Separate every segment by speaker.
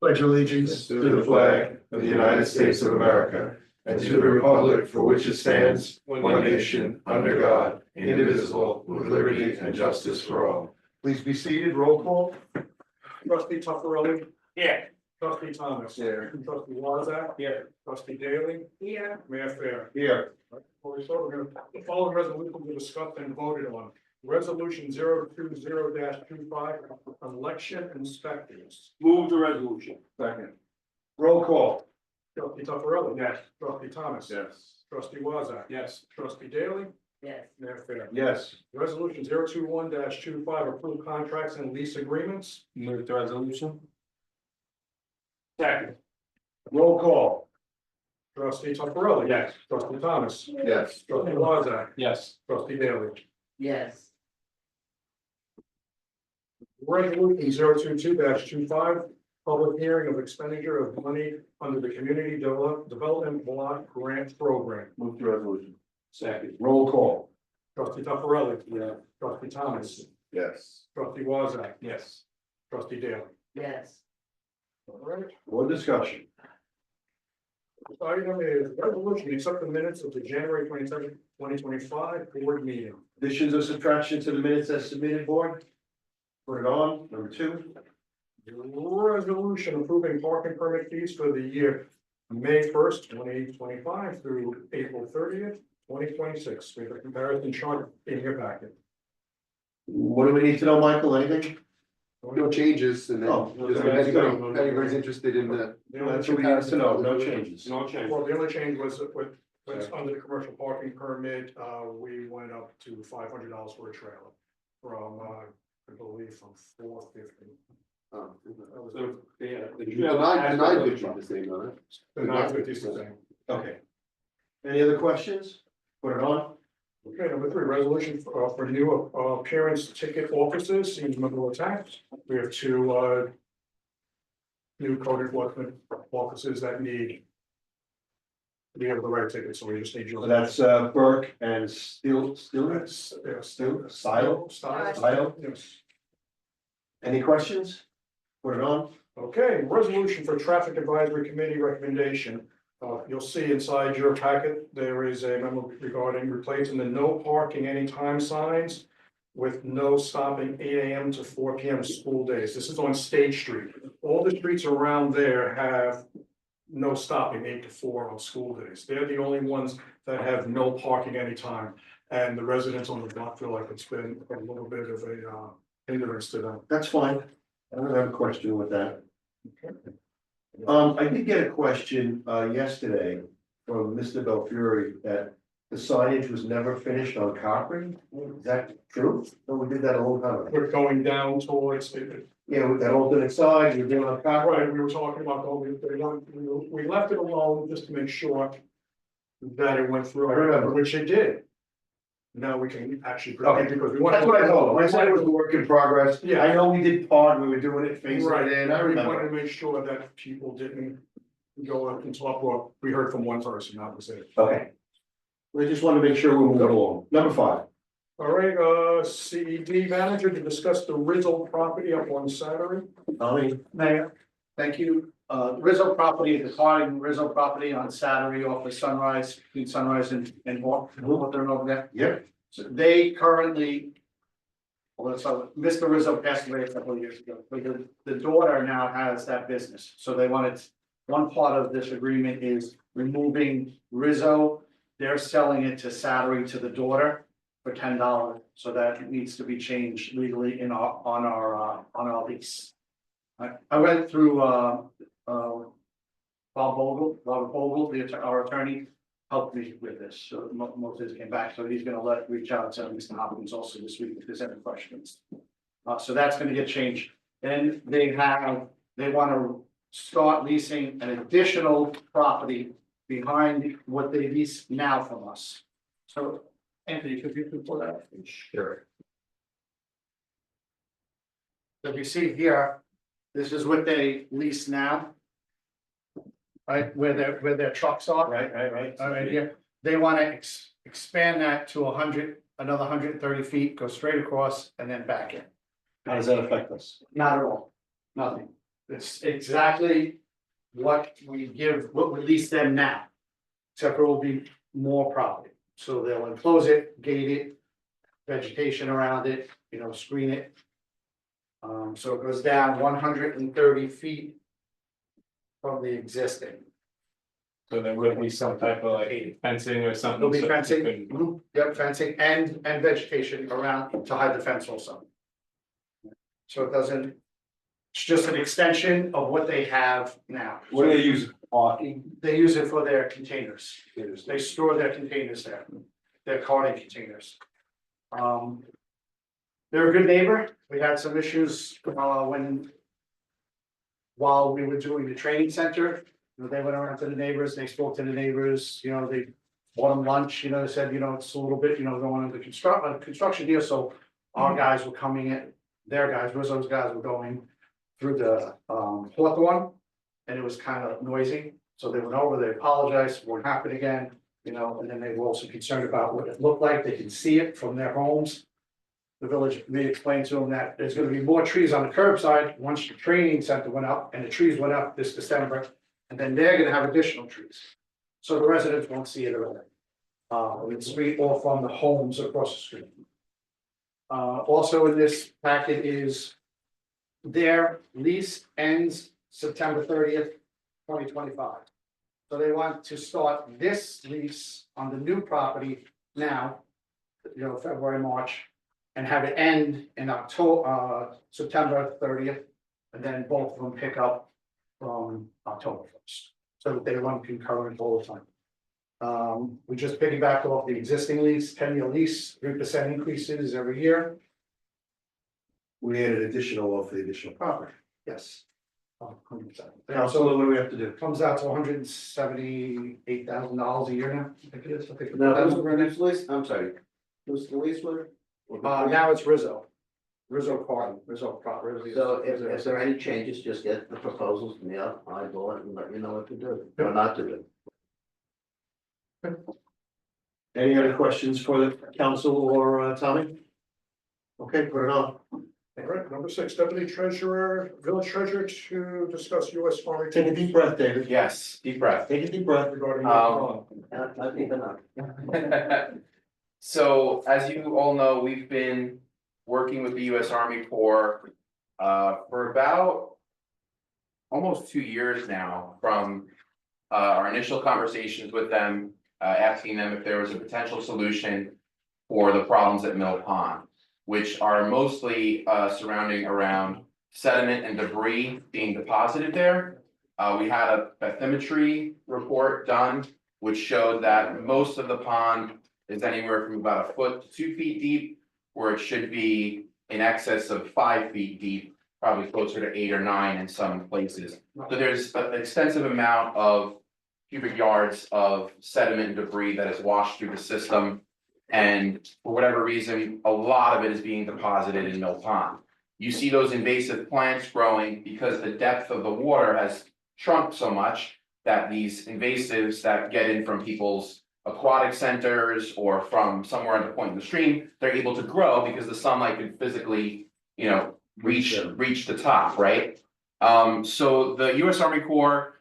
Speaker 1: pledge allegiance to the flag of the United States of America and to the republic for which it stands, one nation, under God, indivisible, with liberty and justice for all. Please be seated. Roll call.
Speaker 2: Trustee Tuffarelli.
Speaker 3: Yeah.
Speaker 2: Trustee Thomas.
Speaker 1: Here.
Speaker 2: Trustee Wazak.
Speaker 3: Here.
Speaker 2: Trustee Daly.
Speaker 3: Here.
Speaker 2: Mayor Fair.
Speaker 1: Here.
Speaker 2: Before we start, we're gonna, the following resolution we discussed and voted on. Resolution 020-25, election inspectors.
Speaker 3: Move the resolution.
Speaker 1: Second. Roll call.
Speaker 2: Trustee Tuffarelli.
Speaker 3: Yes.
Speaker 2: Trustee Thomas.
Speaker 1: Yes.
Speaker 2: Trustee Wazak.
Speaker 3: Yes.
Speaker 2: Trustee Daly.
Speaker 3: Yes.
Speaker 2: Mayor Fair.
Speaker 1: Yes.
Speaker 2: Resolution 021-25, approve contracts and lease agreements.
Speaker 3: Move the resolution. Second.
Speaker 1: Roll call.
Speaker 2: Trustee Tuffarelli.
Speaker 3: Yes.
Speaker 2: Trustee Thomas.
Speaker 1: Yes.
Speaker 2: Trustee Wazak.
Speaker 3: Yes.
Speaker 2: Trustee Daly.
Speaker 3: Yes.
Speaker 2: Resolution 022-25, public hearing of expenditure of money under the Community Development Block Grant Program.
Speaker 1: Move the resolution.
Speaker 3: Second.
Speaker 1: Roll call.
Speaker 2: Trustee Tuffarelli.
Speaker 3: Yeah.
Speaker 2: Trustee Thomas.
Speaker 1: Yes.
Speaker 2: Trustee Wazak.
Speaker 3: Yes.
Speaker 2: Trustee Daly.
Speaker 3: Yes.
Speaker 2: All right.
Speaker 1: More discussion.
Speaker 2: Item is resolution, accept the minutes of the January 27th, 2025 board meeting.
Speaker 1: Additions or subtractions to the minutes as submitted, board? Put it on. Number two.
Speaker 2: Resolution approving parking permit fees for the year May 1st, 2025 through April 30th, 2026. We have a comparison chart in your packet.
Speaker 1: What do we need to know, Michael? Anything?
Speaker 4: No changes, and then,
Speaker 1: Oh,
Speaker 4: just
Speaker 1: okay.
Speaker 4: if anybody's interested in the.
Speaker 2: The only
Speaker 1: That's what we need to know. No changes.
Speaker 3: No change.
Speaker 2: Well, the only change was with, under the commercial parking permit, we went up to $500 for a trailer from, I believe from $450.
Speaker 4: Oh,
Speaker 3: So, yeah.
Speaker 4: The nine fifty the same, on it.
Speaker 2: The $950 is the same.
Speaker 1: Okay. Any other questions? Put it on.
Speaker 2: Okay, number three, resolution for new appearance ticket officers in Monroe Tax. We have two new code enforcement officers that need to be able to write tickets, so we just need your.
Speaker 1: So that's Burke and Steele.
Speaker 2: That's, yeah, still.
Speaker 1: Style? Style?
Speaker 2: Yes.
Speaker 1: Any questions? Put it on.
Speaker 2: Okay, resolution for traffic advisory committee recommendation. You'll see inside your packet, there is a memo regarding replacing the no parking anytime signs with no stopping 8 AM to 4 PM school days. This is on State Street. All the streets around there have no stopping 8 to 4 on school days. They're the only ones that have no parking anytime. And the residents on the block feel like it's been a little bit of a hindrance to them.
Speaker 1: That's fine. I don't have a question with that.
Speaker 2: Okay.
Speaker 1: I did get a question yesterday from Mr. Belfiore that the signage was never finished on Cochran. Is that true? No, we did that a long time ago.
Speaker 2: We're going down towards it.
Speaker 1: Yeah, with that alternate side, you're doing on Cochran.
Speaker 2: Right, we were talking about, we left it alone just to make sure that it went through,
Speaker 1: I remember.
Speaker 2: which it did. Now we can actually.
Speaker 1: Okay.
Speaker 2: Because we want.
Speaker 1: That's what I told him. I said it was a work in progress.
Speaker 2: Yeah.
Speaker 1: I know we did part, we were doing it, phasing
Speaker 2: Right,
Speaker 1: it in, I
Speaker 2: we wanted
Speaker 1: remember.
Speaker 2: to make sure that people didn't go up and talk, well, we heard from one person, that was it.
Speaker 1: Okay. We just want to make sure we're moving along. Number 5.
Speaker 2: All right, CED manager to discuss the Rizzle property up on Saturday.
Speaker 1: Tommy?
Speaker 5: Mayor, thank you. Rizzo property, departing Rizzo property on Saturday off of Sunrise, between Sunrise and Hawthorne over there.
Speaker 1: Yep.
Speaker 5: So they currently. Well, so Mr. Rizzo passed away a couple of years ago, but the daughter now has that business. So they wanted, one part of this agreement is removing Rizzo. They're selling it to Saturday to the daughter for $10. So that needs to be changed legally in on our lease. I went through Robert Bogle, our attorney, helped me with this, so most of it came back, so he's gonna reach out to Mr. Hopkins also this week if there's any questions. So that's gonna get changed, and they wanna start leasing an additional property behind what they lease now from us. So, Anthony, could you pull that up?
Speaker 1: Sure.
Speaker 5: So if you see here, this is what they lease now. Right, where their trucks are.
Speaker 1: Right.
Speaker 5: All right, here, they want to expand that to 100, another 130 feet, go straight across and then back in.
Speaker 1: How does that affect us?
Speaker 5: Not at all, nothing. It's exactly what we lease them now. Except there will be more property, so they'll enclose it, gate it, vegetation around it, screen it. So it goes down 130 feet from the existing.
Speaker 6: So there will be some type of like fencing or something.
Speaker 5: There'll be
Speaker 6: so
Speaker 5: fencing,
Speaker 6: you can-
Speaker 5: mhm, yep, fencing and vegetation around to hide the fence also. So it doesn't, it's just an extension of what they have now.
Speaker 1: What do they use, parking?
Speaker 5: They use it for their containers, they store their containers there, their carting containers. They're a good neighbor, we had some issues, while we were doing the training center, they went around to the neighbors, they spoke to the neighbors, they bought them lunch, they said, it's a little bit, going into construction here, so our guys were coming in, their guys, Rizzo's guys were going through the, Hawthorne, and it was kind of noisy, so they went over, they apologized, won't happen again, and then they were also concerned about what it looked like, they can see it from their homes. The village, we explained to them that there's gonna be more trees on the curbside once the training center went up, and the trees went up this December. And then they're gonna have additional trees, so the residents won't see it at all. It's street or from the homes across the street. Also in this packet is their lease ends September 30th, 2025. So they want to start this lease on the new property now, February, March, and have it end in September 30th, and then both of them pick up from October 1st, so that they run concurrent all the time. We just piggybacked off the existing lease, 10-year lease, 3% increases every year.
Speaker 1: We added additional off the additional property.
Speaker 5: Yes. 100%.
Speaker 1: Council, what do we have to do?
Speaker 5: Comes out to $178,000 a year now, I think it is.
Speaker 7: who's lease, I'm sorry, who's the lease with?
Speaker 5: Now it's Rizzo Party, Rizzo.
Speaker 7: So if there are any changes, just get the proposals to me, I'll eyeball it and let you know what to do, or not to do.
Speaker 1: Any other questions for the council or Tommy? Okay, put it on.
Speaker 2: All right, number 6, deputy treasurer, village treasurer to discuss US Army.
Speaker 1: Take a deep breath, David.
Speaker 8: Yes, deep breath.
Speaker 1: Take a deep breath.
Speaker 2: Regarding.
Speaker 7: Not even up.
Speaker 8: So as you all know, we've been working with the US Army Corps for about almost 2 years now, from our initial conversations with them, asking them if there was a potential solution for the problems at Mill Pond, which are mostly surrounding around sediment and debris being deposited there. We had a bathymetry report done, which showed that most of the pond is anywhere from about 1 foot to 2 feet deep, where it should be in excess of 5 feet deep, probably closer to 8 or 9 in some places. So there's an extensive amount of cubic yards of sediment and debris that is washed through the system. And for whatever reason, a lot of it is being deposited in Mill Pond. You see those invasive plants growing because the depth of the water has shrunk so much that these invasives that get in from people's aquatic centers or from somewhere at the point in the stream, they're able to grow because the sunlight can physically, reach the top, right? So the US Army Corps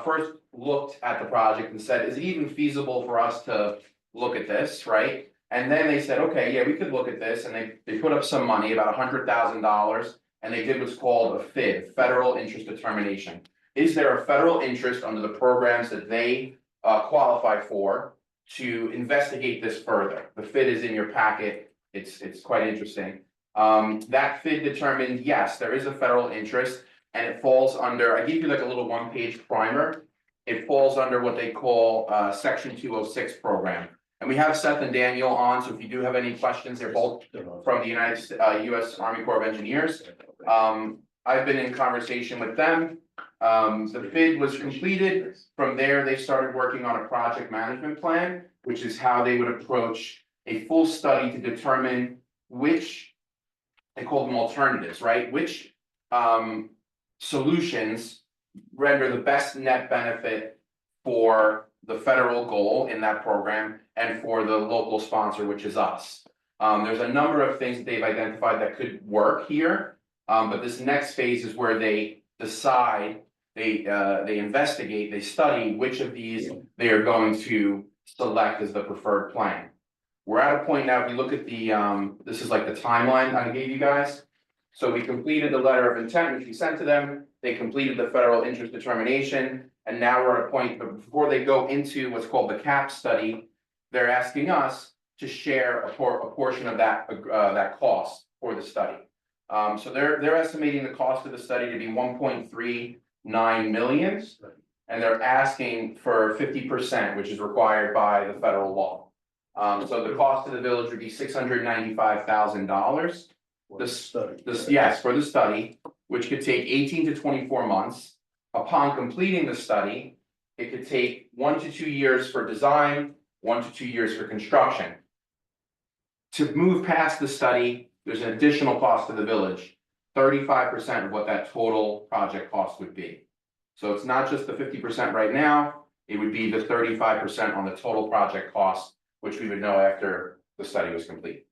Speaker 8: first looked at the project and said, is it even feasible for us to look at this, right? And then they said, okay, yeah, we could look at this, and they put up some money, about $100,000, and they did what's called a FID, Federal Interest Determination. Is there a federal interest under the programs that they qualify for to investigate this further? The FID is in your packet, it's quite interesting. That FID determined, yes, there is a federal interest, and it falls under, I gave you like a little 1-page primer. It falls under what they call Section 206 program. And we have Seth and Daniel on, so if you do have any questions, they're both from the US Army Corps of Engineers. I've been in conversation with them. The FID was completed. From there, they started working on a project management plan, which is how they would approach a full study to determine which, they call them alternatives, right? Which solutions render the best net benefit for the federal goal in that program and for the local sponsor, which is us. There's a number of things that they've identified that could work here, but this next phase is where they decide, they investigate, they study which of these they are going to select as the preferred plan. We're at a point now, if you look at the, this is like the timeline I gave you guys. So we completed the letter of intent, which we sent to them, they completed the federal interest determination, and now we're at a point, but before they go into what's called the CAP study, they're asking us to share a portion of that, that cost for the study. So they're estimating the cost of the study to be 1.39 million, and they're asking for 50%, which is required by the federal law. So the cost to the village would be $695,000. Yes, for the study, which could take 18 to 24 months. Upon completing the study, it could take 1 to 2 years for design, 1 to 2 years for construction. To move past the study, there's an additional cost to the village, 35% of what that total project cost would be. So it's not just the 50% right now, it would be the 35% on the total project cost, which we would know after the study was complete.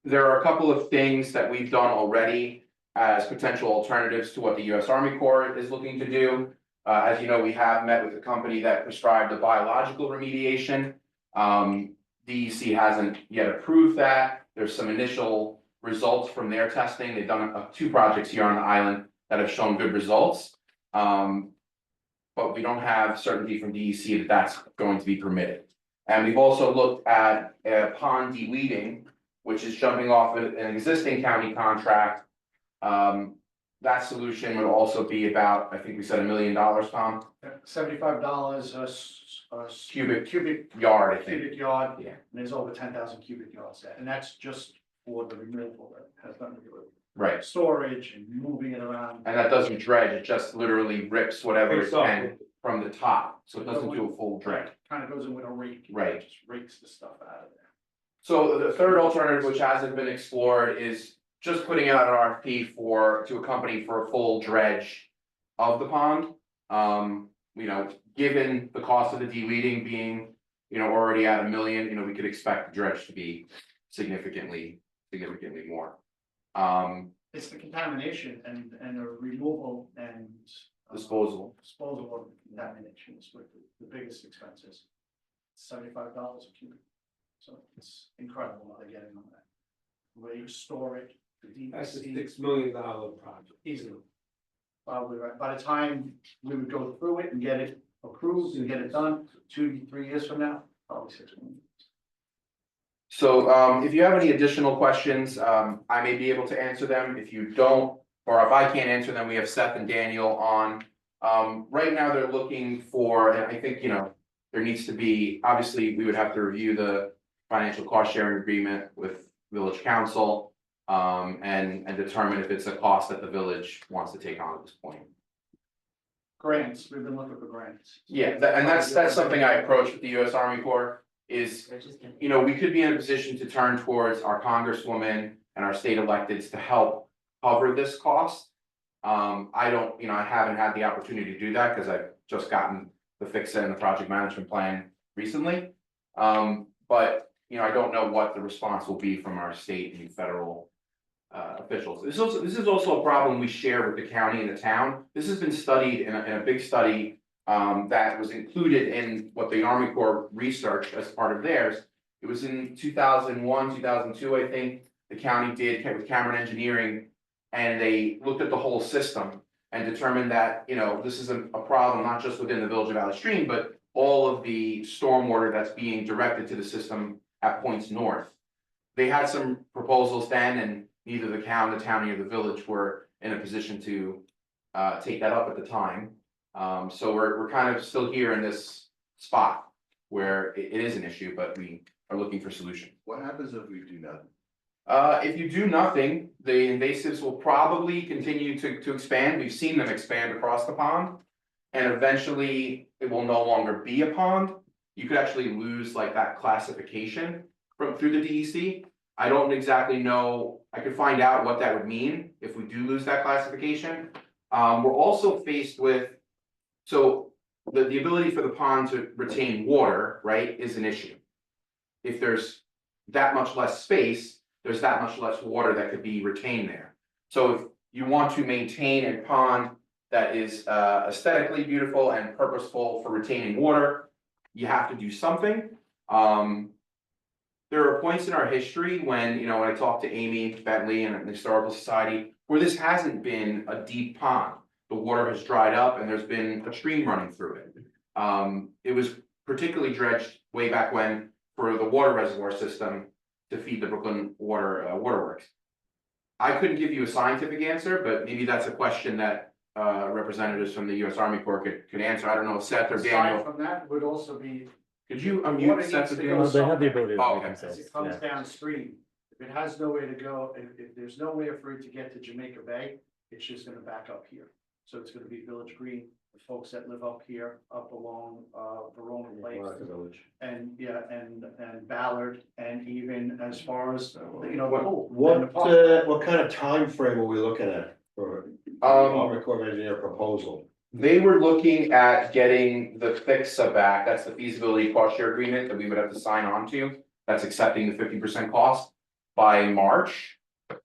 Speaker 8: There are a couple of things that we've done already as potential alternatives to what the US Army Corps is looking to do. As you know, we have met with the company that prescribed the biological remediation. DEC hasn't yet approved that. There's some initial results from their testing. They've done 2 projects here on the island that have shown good results. But we don't have certainty from DEC that that's going to be permitted. And we've also looked at pond de-weeding, which is jumping off an existing county contract. That solution would also be about, I think we said $1 million, Tom,
Speaker 5: $75 a
Speaker 8: cubic
Speaker 5: cubic
Speaker 8: yard, I think.
Speaker 5: yard.
Speaker 8: Yeah.
Speaker 5: And there's over 10,000 cubic yards there, and that's just for the removal, that has nothing to do with
Speaker 8: Right,
Speaker 5: storage and moving it around.
Speaker 8: and that doesn't dredge, it just literally rips whatever it
Speaker 6: Rips off.
Speaker 8: can from the top, so it doesn't do a full dredge.
Speaker 5: Kind of goes in with a rake.
Speaker 8: Right.
Speaker 5: Just rakes the stuff out of there.
Speaker 8: So the third alternative, which hasn't been explored, is just putting out an RFP to a company for a full dredge of the pond. You know, given the cost of the de-weeding being, already at $1 million, we could expect the dredge to be significantly more.
Speaker 5: It's the contamination and the removal and.
Speaker 8: Disposal.
Speaker 5: Disposal of contamination is what the biggest expense is. $75 a cubic. So it's incredible what they're getting on that. Where you store it. the
Speaker 6: That's a
Speaker 5: DEC,
Speaker 6: $6 million project, easily.
Speaker 5: Probably right. By the time we would go through it and get it approved and get it done, 2 to 3 years from now, probably 6 million.
Speaker 8: So if you have any additional questions, I may be able to answer them. If you don't, or if I can't answer them, we have Seth and Daniel on. Right now, they're looking for, and I think, there needs to be, obviously, we would have to review the financial cost sharing agreement with village council. And determine if it's a cost that the village wants to take on at this point.
Speaker 5: Grants, we've been looking for grants.
Speaker 8: Yeah, and that's something I approached with the US Army Corps is, we could be in a position to turn towards our congresswoman and our state electeds to help cover this cost. I don't, I haven't had the opportunity to do that because I've just gotten the FICSA and the project management plan recently. But, I don't know what the response will be from our state and federal officials. This is also a problem we share with the county and the town. This has been studied in a big study that was included in what the Army Corps researched as part of theirs. It was in 2001, 2002, I think, the county did with Cameron Engineering, and they looked at the whole system and determined that, this is a problem not just within the Village of Valley Stream, but all of the stormwater that's being directed to the system at points north. They had some proposals then, and neither the county nor the village were in a position to take that up at the time. So we're kind of still here in this spot where it is an issue, but we are looking for solutions.
Speaker 1: What happens if we do nothing?
Speaker 8: If you do nothing, the invasives will probably continue to expand. We've seen them expand across the pond. And eventually it will no longer be a pond. You could actually lose like that classification through the DEC. I don't exactly know. I could find out what that would mean if we do lose that classification. We're also faced with, so the ability for the pond to retain water, right, is an issue. If there's that much less space, there's that much less water that could be retained there. So if you want to maintain a pond that is aesthetically beautiful and purposeful for retaining water, you have to do something. There are points in our history when, when I talked to Amy Bentley and the Historical Society, where this hasn't been a deep pond. The water has dried up and there's been a stream running through it. It was particularly dredged way back when for the water reservoir system to feed the Brooklyn Waterworks. I couldn't give you a scientific answer, but maybe that's a question that representatives from the U.S. Army Corps could answer. I don't know if Seth or
Speaker 5: Aside
Speaker 8: Daniel.
Speaker 5: from that would also be,
Speaker 8: Could you
Speaker 5: water
Speaker 8: unmute
Speaker 5: needs
Speaker 8: Seth
Speaker 5: to
Speaker 8: or
Speaker 5: go
Speaker 8: Daniel?
Speaker 9: They have the ability to
Speaker 8: Oh,
Speaker 9: do
Speaker 8: okay.
Speaker 5: as
Speaker 9: themselves,
Speaker 5: it comes
Speaker 9: yeah.
Speaker 5: downstream. If it has nowhere to go, if there's nowhere for it to get to Jamaica Bay, it's just gonna back up here. So it's gonna be Village Green, the folks that live up here, up along Verona Lake. And yeah, and Ballard, and even as far as, the pool. and the park.
Speaker 1: What kind of time frame are we looking at for the
Speaker 8: Um,
Speaker 1: Army Corps of Engineer proposal?
Speaker 8: They were looking at getting the FIXA back, that's the feasibility cost share agreement that we would have to sign on to. That's accepting the 50% cost by March.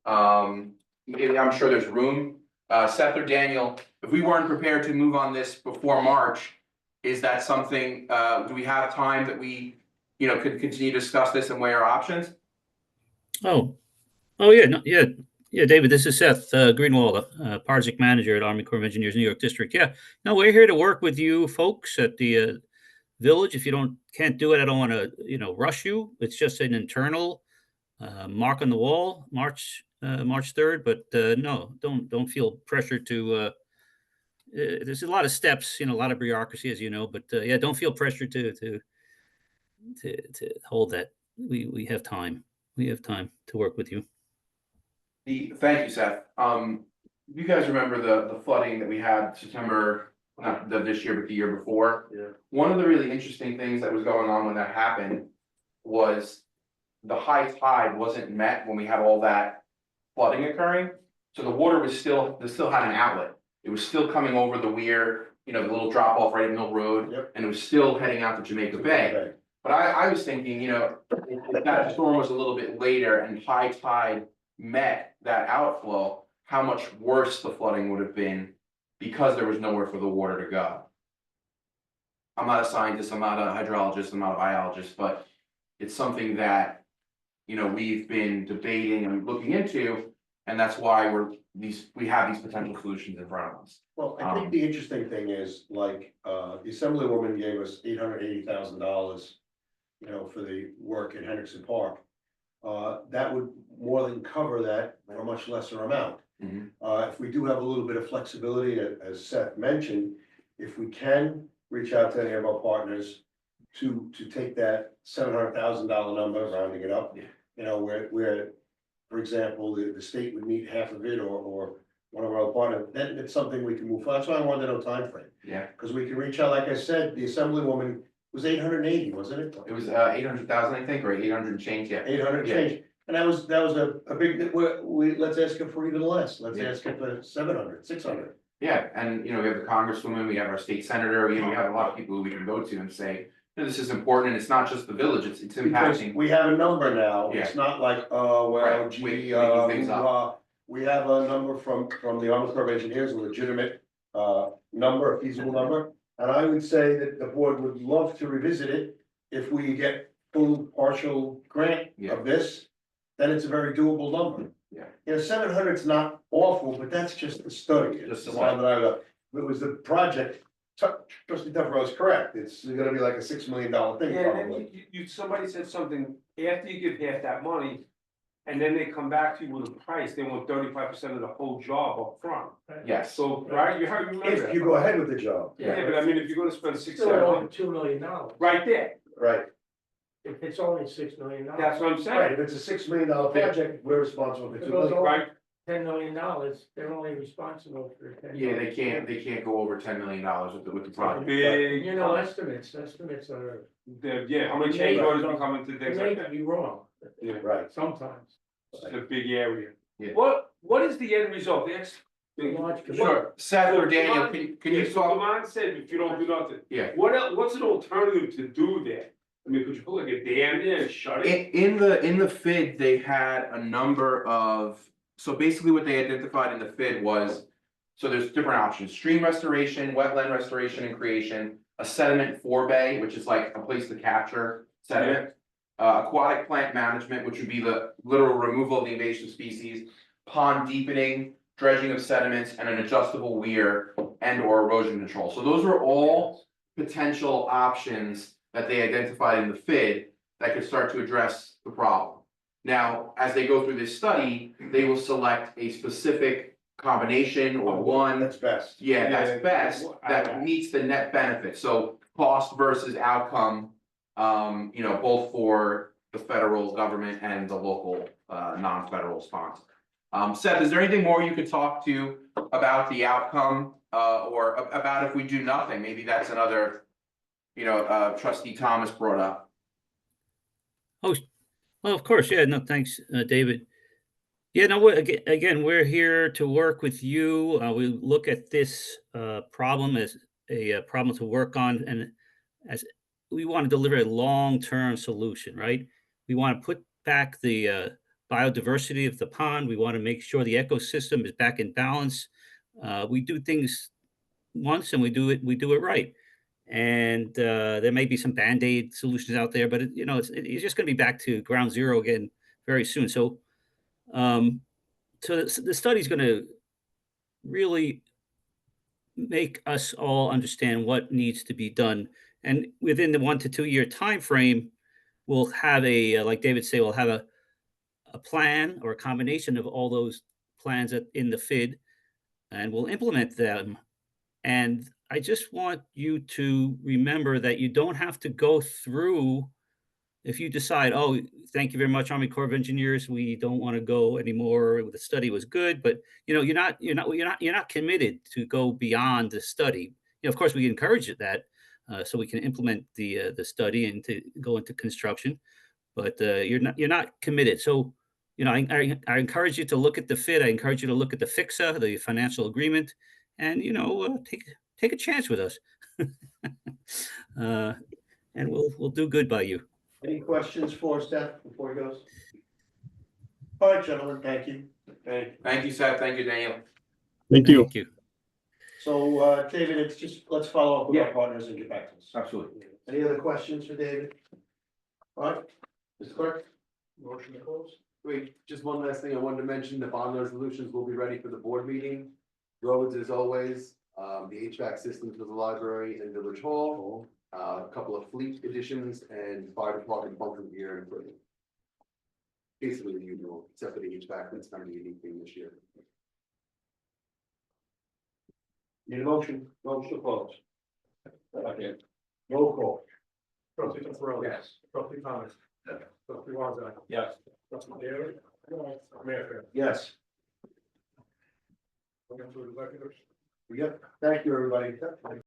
Speaker 8: I'm sure there's room. Seth or Daniel, if we weren't prepared to move on this before March, is that something, do we have time that we, could continue to discuss this and weigh our options?
Speaker 9: Oh, yeah, no, yeah, David, this is Seth Greenwald, project manager at Army Corps of Engineers, New York District. Yeah, no, we're here to work with you folks at the village. If you can't do it, I don't want to, rush you. It's just an internal mark on the wall, March 3rd. But no, don't feel pressured to. There's a lot of steps, a lot of bureaucracy, as you know. But yeah, don't feel pressured to hold that. We have time. We have time to work with you.
Speaker 8: Thank you, Seth. You guys remember the flooding that we had September, not this year, but the year before?
Speaker 7: Yeah.
Speaker 8: One of the really interesting things that was going on when that happened was the high tide wasn't met when we had all that flooding occurring. So the water was still had an outlet. It was still coming over the weir, the little drop off right at Mill Road.
Speaker 1: Yep.
Speaker 8: And it was still heading out to Jamaica Bay. But I was thinking, if that storm was a little bit later and high tide met that outflow, how much worse the flooding would have been because there was nowhere for the water to go. I'm not a scientist, I'm not a hydrologist, I'm not a biologist, but it's something that, we've been debating and looking into, and that's why we have these potential solutions in front of us.
Speaker 1: Well, I think the interesting thing is, like, the Assemblywoman gave us $880,000, for the work at Hendrickson Park. That would more than cover that for a much lesser amount.
Speaker 8: Mhm.
Speaker 1: If we do have a little bit of flexibility, as Seth mentioned, if we can reach out to any of our partners to take that $700,000 number, rounding it up.
Speaker 8: Yeah.
Speaker 1: Where, for example, the state would meet half of it, or one of our partners, then it's something we can move for. That's why I wanted to know timeframe.
Speaker 8: Yeah,
Speaker 1: Because we can reach out, like I said, the Assemblywoman was 880, wasn't it?
Speaker 8: it was 800,000, I think, or 800 and change, yeah.
Speaker 1: 800
Speaker 8: Yeah.
Speaker 1: change, and that was a big, let's ask him for even less, let's ask him for 700, 600.
Speaker 8: Yeah, and we have the congresswoman, we have our state senator, we have a lot of people who we can go to and say, this is important, and it's not just the village, it's
Speaker 1: Because
Speaker 8: impacting.
Speaker 1: we have a number now, it's not like, oh, well,
Speaker 8: Right,
Speaker 1: gee,
Speaker 8: making things up.
Speaker 1: we have a number from the Army Corps of Engineers, a legitimate number, a feasible number. And I would say that the board would love to revisit it if we get full partial grant
Speaker 8: Yeah.
Speaker 1: of this, then it's a very doable number.
Speaker 8: Yeah.
Speaker 1: 700 is not awful, but that's just the study.
Speaker 8: Just the
Speaker 1: It's the one that if it was the project, trustee Duffer was correct, it's gonna be like a $6 million thing
Speaker 10: Yeah, and
Speaker 1: probably.
Speaker 10: then somebody said something, after you give half that money, and then they come back to you with a price, they want 35% of the whole job up front.
Speaker 8: Yes,
Speaker 10: So, right, you heard, remember
Speaker 1: If
Speaker 10: that?
Speaker 1: you go ahead with the job,
Speaker 10: Yeah, but I mean, if you're gonna spend six,
Speaker 3: Still
Speaker 10: 7
Speaker 3: over
Speaker 10: hundred,
Speaker 3: $2 million.
Speaker 10: right there,
Speaker 1: right,
Speaker 3: If it's only $6 million.
Speaker 10: that's what I'm
Speaker 1: right,
Speaker 10: saying,
Speaker 1: if it's a $6 million project, we're responsible for
Speaker 3: If it
Speaker 1: 2
Speaker 3: goes
Speaker 1: million.
Speaker 3: over
Speaker 10: right?
Speaker 3: $10 million, they're only responsible for 10.
Speaker 8: yeah, they can't go over $10 million with the project.
Speaker 10: Big.
Speaker 3: You know, estimates are,
Speaker 10: Yeah, how many change orders we come into
Speaker 3: they
Speaker 10: things
Speaker 3: may
Speaker 10: like that,
Speaker 3: be wrong
Speaker 10: yeah,
Speaker 1: Right,
Speaker 3: sometimes.
Speaker 10: it's a big area.
Speaker 8: Yeah.
Speaker 10: What is the end result, that's.
Speaker 3: Large
Speaker 8: Sure, Seth or Daniel, can you
Speaker 10: So
Speaker 8: talk?
Speaker 10: Lamont said, if you don't do nothing.
Speaker 8: Yeah.
Speaker 10: What else, what's an alternative to do there? I mean, could you put like a dam there and shut it?
Speaker 8: In the FID, they had a number of So basically what they identified in the FID was, so there's different options, stream restoration, wetland restoration and creation, a sediment forebay, which is like a place to capture sediment. Aquatic plant management, which would be the literal removal of the invasive species, pond deepening, dredging of sediments, and an adjustable weir and or erosion control. So those are all potential options that they identified in the FID that could start to address the problem. Now, as they go through this study, they will select a specific combination or one.
Speaker 5: That's best.
Speaker 8: Yeah, that's best, that meets the net benefit, so cost versus outcome, both for the federal government and the local, non-federal sponsor. Seth, is there anything more you could talk to about the outcome, or about if we do nothing? Maybe that's another, trustee Thomas brought up.
Speaker 9: Well, of course, yeah, no, thanks, David. Yeah, no, again, we're here to work with you. We look at this problem as a problem to work on, and as we want to deliver a long-term solution, right? We want to put back the biodiversity of the pond. We want to make sure the ecosystem is back in balance. We do things once and we do it right. And there may be some band-aid solutions out there, but it's just going to be back to ground zero again very soon. So the study is going to really make us all understand what needs to be done, and within the 1 to 2 year time frame, we'll have like David say, we'll have a plan or a combination of all those plans in the FID, and we'll implement them. And I just want you to remember that you don't have to go through, if you decide, oh, thank you very much, Army Corps of Engineers, we don't want to go anymore. The study was good, but you're not committed to go beyond the study. Of course, we encourage that so we can implement the study and to go into construction, but you're not committed. So I encourage you to look at the FID. I encourage you to look at the FIXA, the financial agreement, and take a chance with us, and we'll do good by you.
Speaker 5: Any questions for Seth before he goes? All right, gentlemen, thank you.
Speaker 8: Thank you, Seth. Thank you, Daniel.
Speaker 9: Thank you.
Speaker 5: So, David, let's follow up with our partners and get back to us.
Speaker 8: Absolutely.
Speaker 5: Any other questions for David? All right, Mr. Clerk?
Speaker 2: Motion to close?
Speaker 4: Wait, just one last thing I wanted to mention, the bond resolutions will be ready for the board meeting. Roads as always, the HVAC systems for the library and Village Hall, a couple of fleet additions and fire department bunker gear and equipment. Basically the usual, except for the HVAC, that's kind of a unique thing this year.
Speaker 5: Need a motion to close. Okay. Roll call.
Speaker 2: Trustee Ferrell.
Speaker 5: Yes.
Speaker 2: Trustee Thomas.
Speaker 1: Yes.
Speaker 2: Trustee Wazak.
Speaker 6: Yes.
Speaker 2: Trustee Taylor. Mayor Fair.
Speaker 5: Yes.
Speaker 2: We're going to executives.
Speaker 5: Yep, thank you, everybody.